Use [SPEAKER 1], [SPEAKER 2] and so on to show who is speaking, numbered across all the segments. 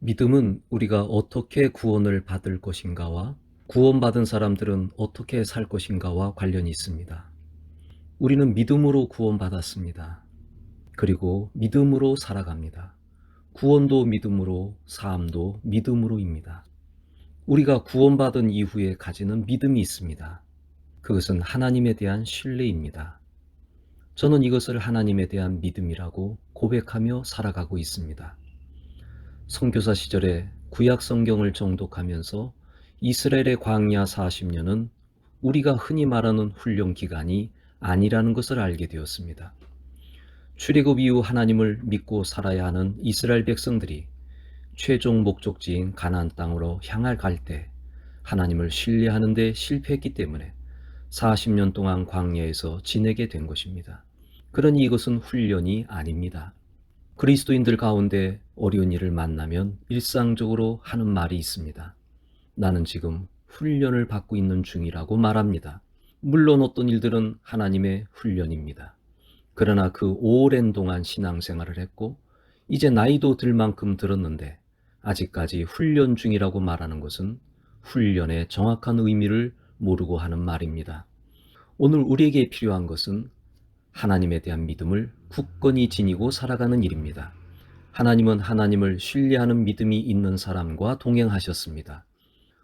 [SPEAKER 1] 믿음은 우리가 어떻게 구원을 받을 것인가와 구원받은 사람들은 어떻게 살 것인가와 관련이 있습니다. 우리는 믿음으로 구원받았습니다. 그리고 믿음으로 살아갑니다. 구원도 믿음으로, 사함도 믿음으로입니다. 우리가 구원받은 이후에 가지는 믿음이 있습니다. 그것은 하나님에 대한 신뢰입니다. 저는 이것을 하나님에 대한 믿음이라고 고백하며 살아가고 있습니다. 선교사 시절에 구약 성경을 정독하면서 이스라엘의 광야 40년은 우리가 흔히 말하는 훈련 기간이 아니라는 것을 알게 되었습니다. 출애굽 이후 하나님을 믿고 살아야 하는 이스라엘 백성들이 최종 목적지인 가나안 땅으로 향할 갈 때 하나님을 신뢰하는 데 실패했기 때문에 40년 동안 광야에서 지내게 된 것입니다. 그러니 이것은 훈련이 아닙니다. 그리스도인들 가운데 어려운 일을 만나면 일상적으로 하는 말이 있습니다. 나는 지금 훈련을 받고 있는 중이라고 말합니다. 물론 어떤 일들은 하나님의 훈련입니다. 그러나 그 오랜 동안 신앙생활을 했고 이제 나이도 들 만큼 들었는데 아직까지 훈련 중이라고 말하는 것은 훈련의 정확한 의미를 모르고 하는 말입니다. 오늘 우리에게 필요한 것은 하나님에 대한 믿음을 굳건히 지니고 살아가는 일입니다. 하나님은 하나님을 신뢰하는 믿음이 있는 사람과 동행하셨습니다.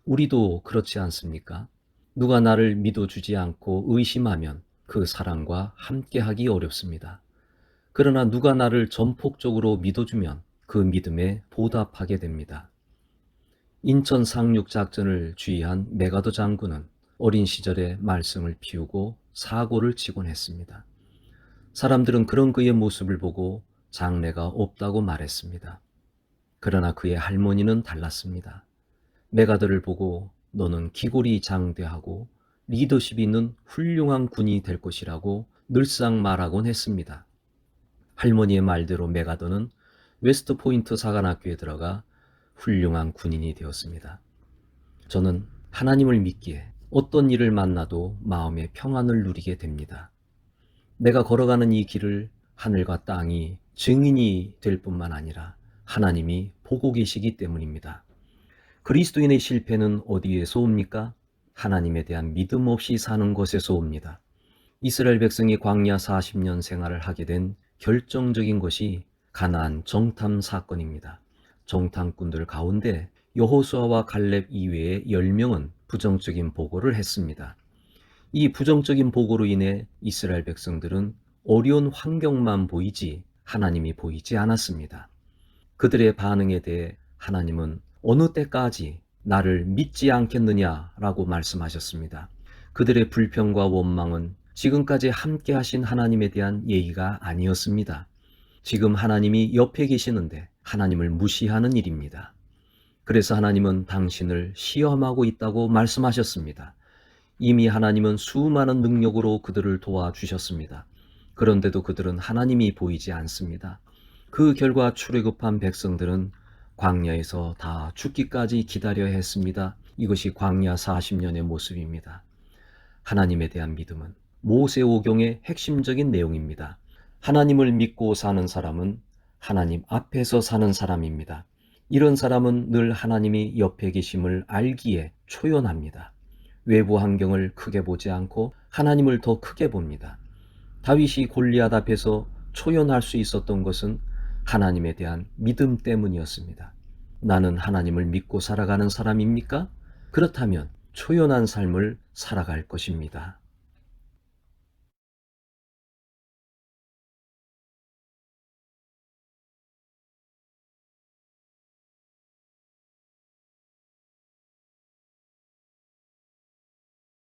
[SPEAKER 1] 우리도 그렇지 않습니까? 누가 나를 믿어주지 않고 의심하면 그 사람과 함께하기 어렵습니다. 그러나 누가 나를 전폭적으로 믿어주면 그 믿음에 보답하게 됩니다. 인천 상륙 작전을 주의한 메가더 장군은 어린 시절에 말썽을 피우고 사고를 치곤 했습니다. 사람들은 그런 그의 모습을 보고 장래가 없다고 말했습니다. 그러나 그의 할머니는 달랐습니다. 메가더를 보고 너는 기골이 장대하고 리더십이 있는 훌륭한 군이 될 것이라고 늘상 말하곤 했습니다. 할머니의 말대로 메가더는 웨스트포인트 사관학교에 들어가 훌륭한 군인이 되었습니다. 저는 하나님을 믿기에 어떤 일을 만나도 마음의 평안을 누리게 됩니다. 내가 걸어가는 이 길을 하늘과 땅이 증인이 될 뿐만 아니라 하나님이 보고 계시기 때문입니다. 그리스도인의 실패는 어디에서 옵니까? 하나님에 대한 믿음 없이 사는 것에서 옵니다. 이스라엘 백성이 광야 40년 생활을 하게 된 결정적인 것이 가나안 정탐 사건입니다. 정탐꾼들 가운데 여호수아와 갈렙 이외의 10명은 부정적인 보고를 했습니다. 이 부정적인 보고로 인해 이스라엘 백성들은 어려운 환경만 보이지 하나님이 보이지 않았습니다. 그들의 반응에 대해 하나님은 어느 때까지 나를 믿지 않겠느냐라고 말씀하셨습니다. 그들의 불평과 원망은 지금까지 함께 하신 하나님에 대한 예의가 아니었습니다. 지금 하나님이 옆에 계시는데 하나님을 무시하는 일입니다. 그래서 하나님은 당신을 시험하고 있다고 말씀하셨습니다. 이미 하나님은 수많은 능력으로 그들을 도와주셨습니다. 그런데도 그들은 하나님이 보이지 않습니다. 그 결과 출애굽한 백성들은 광야에서 다 죽기까지 기다려야 했습니다. 이것이 광야 40년의 모습입니다. 하나님에 대한 믿음은 모세오경의 핵심적인 내용입니다. 하나님을 믿고 사는 사람은 하나님 앞에서 사는 사람입니다. 이런 사람은 늘 하나님이 옆에 계심을 알기에 초연합니다. 외부 환경을 크게 보지 않고 하나님을 더 크게 봅니다. 다윗이 골리앗 앞에서 초연할 수 있었던 것은 하나님에 대한 믿음 때문이었습니다. 나는 하나님을 믿고 살아가는 사람입니까? 그렇다면 초연한 삶을 살아갈 것입니다.